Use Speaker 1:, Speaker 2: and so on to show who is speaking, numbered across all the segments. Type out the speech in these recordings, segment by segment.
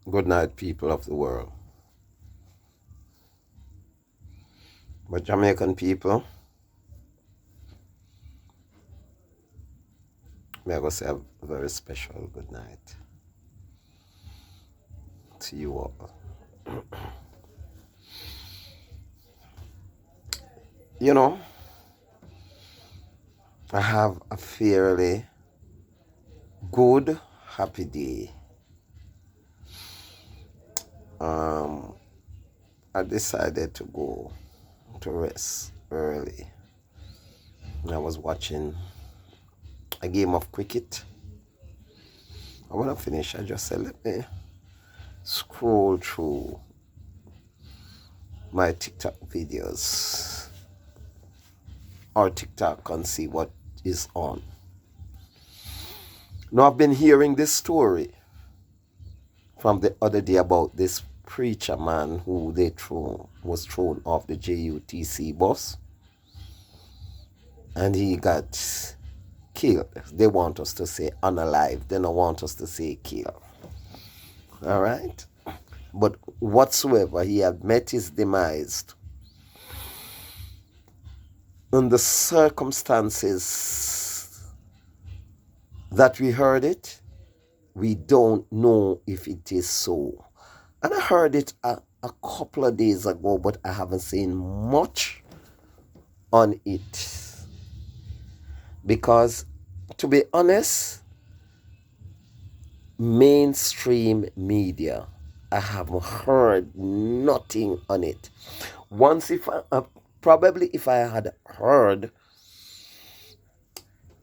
Speaker 1: Good night, people of the world. But Jamaican people, may I go say a very special good night to you all. You know, I have a fairly good, happy day. Um, I decided to go to rest early. I was watching a game of cricket. And when I finished, I just said, let me scroll through my TikTok videos or TikTok and see what is on. Now, I've been hearing this story from the other day about this preacher man who was thrown off the JUTC bus and he got killed. They want us to say unalive. They don't want us to say killed. All right? But whatsoever, he had met his demise. In the circumstances that we heard it, we don't know if it is so. And I heard it a couple of days ago, but I haven't seen much on it. Because, to be honest, mainstream media, I haven't heard nothing on it. Probably if I had heard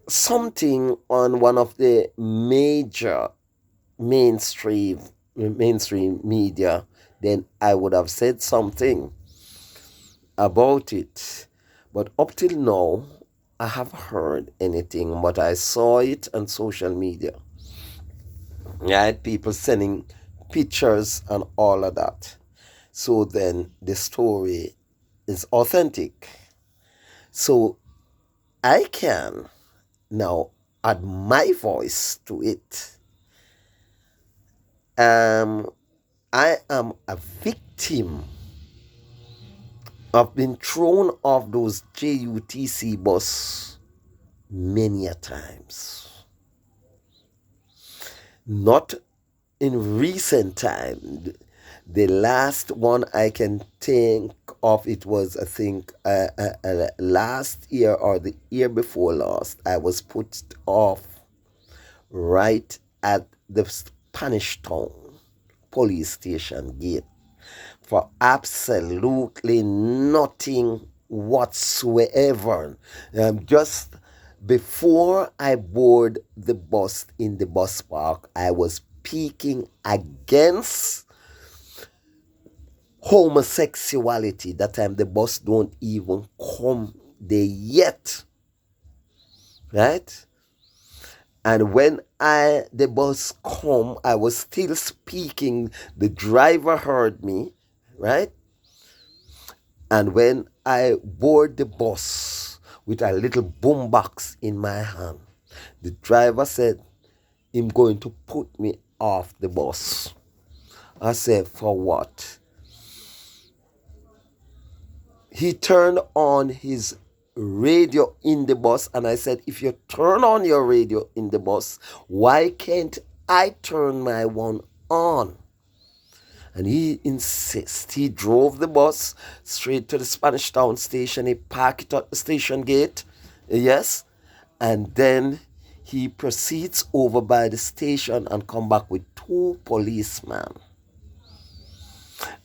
Speaker 1: something on one of the major mainstream media, then I would have said something about it. But up till now, I haven't heard anything, but I saw it on social media. I had people sending pictures and all of that. So then the story is authentic. So I can now add my voice to it. I am a victim of being thrown off those JUTC bus many a times. Not in recent time. The last one I can think of, it was, I think, last year or the year before last. I was put off right at the Spanish Town police station gate for absolutely nothing whatsoever. Just before I board the bus in the bus park, I was speaking against homosexuality. That time the bus don't even come there yet, right? And when the bus come, I was still speaking. The driver heard me, right? And when I board the bus with a little boombox in my hand, the driver said, "I'm going to put me off the bus." I said, "For what?" He turned on his radio in the bus, and I said, "If you turn on your radio in the bus, why can't I turn my one on?" And he insists. He drove the bus straight to the Spanish Town station. He parked it at the station gate, yes, and then he proceeds over by the station and come back with two policemen.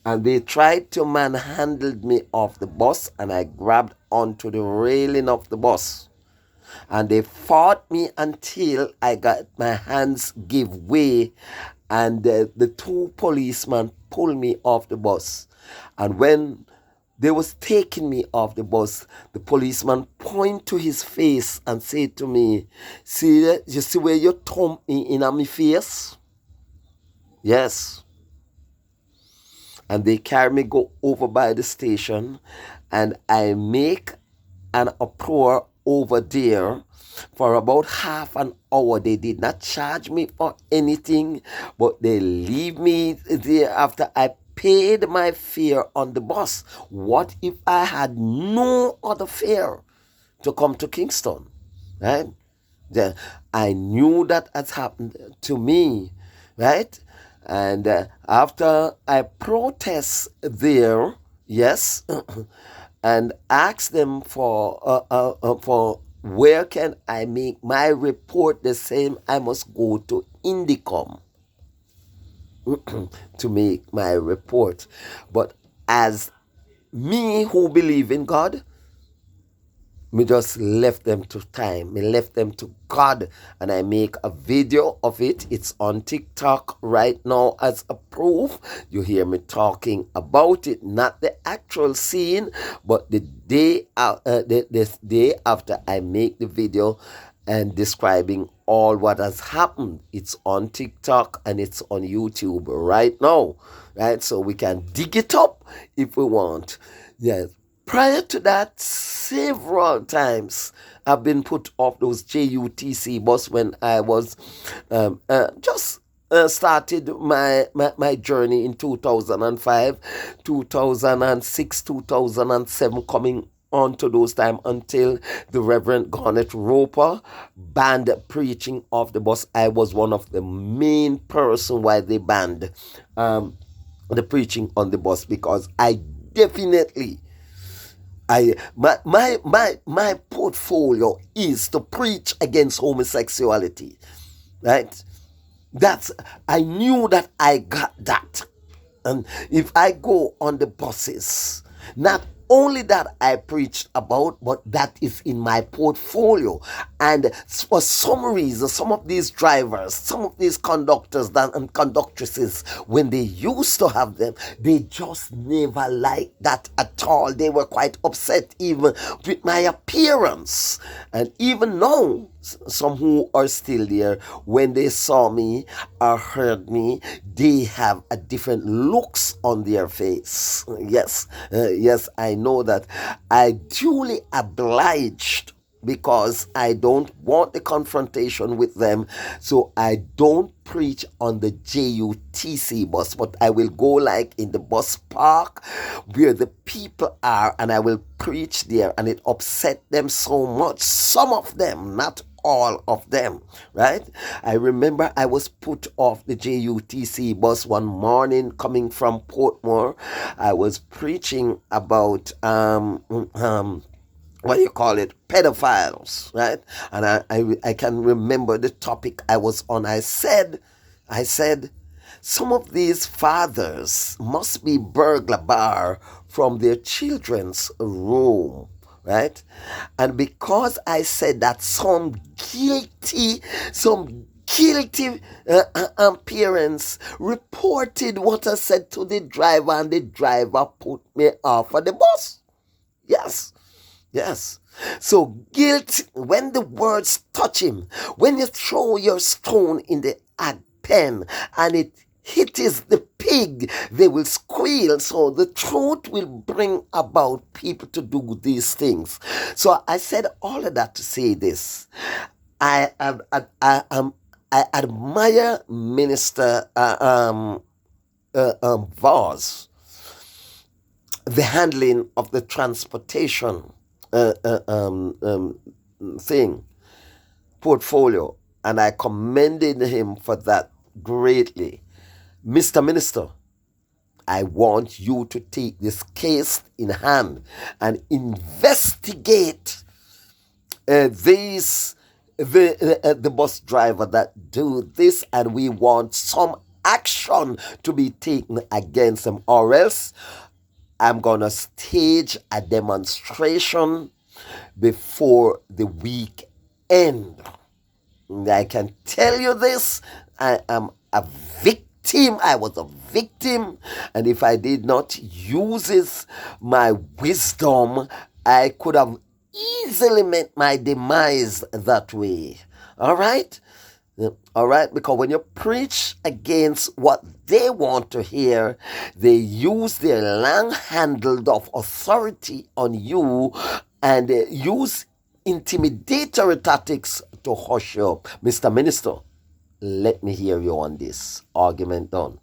Speaker 1: And they tried to manhandle me off the bus, and I grabbed onto the railing of the bus. And they fought me until I got my hands give way, and the two policemen pulled me off the bus. And when they was taking me off the bus, the policeman point to his face and say to me, "See that? You see where you thumb me in my face?" Yes. And they carry me go over by the station, and I make an uproar over there, for about half an hour. They did not charge me for anything, but they leave me there after I paid my fare on the bus. What if I had no other fare to come to Kingston? Right? Then I knew that had happened to me, right? And after I protest there, yes, and ask them for where can I make my report the same, I must go to Indicom to make my report. But as me who believe in God, me just left them to time. Me left them to God, and I make a video of it. It's on TikTok right now as a proof. You hear me talking about it, not the actual scene, but the day the day after I make the video and describing all what has happened. It's on TikTok and it's on YouTube right now, right? So we can dig it up if we want. Yes. Prior to that, several times I've been put off those JUTC bus when I was just started my journey in 2005, 2006, 2007, coming on to those time until the Reverend Garnet Roper banned preaching off the bus. I was one of the main person why they banned the preaching on the bus, because I definitely my portfolio is to preach against homosexuality, right? I knew that I got that. And if I go on the buses, not only that I preached about, but that is in my portfolio. And for some reason, some of these drivers, some of these conductors and conductresses, when they used to have them, they just never liked that at all. They were quite upset even with my appearance. And even now, some who are still there, when they saw me or heard me, they have a different looks on their face. Yes, yes, I know that. I duly obliged, because I don't want the confrontation with them, so I don't preach on the JUTC bus, but I will go like in the bus park where the people are, and I will preach there, and it upset them so much. Some of them, not all of them, right? I remember I was put off the JUTC bus one morning coming from Portmore. I was preaching about what do you call it, pedophiles, right? And I can remember the topic I was on. I said some of these fathers must be burglar bar from their children's room, right? And because I said that, some guilty parents reported what I said to the driver, and the driver put me off of the bus. Yes. Yes. So guilt, when the words touch him, when you throw your stone in the pen and it hits the pig, they will squeal. So the truth will bring about people to do these things. So I said all of that to say this. I admire Minister Voss, the handling of the transportation thing, portfolio, and I commended him for that greatly. Mr. Minister, I want you to take this case in hand and investigate the bus driver that do this, and we want some action to be taken against them, or else I'm gonna stage a demonstration before the week end. I can tell you this, I am a victim. I was a victim, and if I did not use my wisdom, I could have easily met my demise that way. All right? All right, because when you preach against what they want to hear, they use their long handled of authority on you, and use intimidatory tactics to hush you up. Mr. Minister, let me hear you on this. Argument done.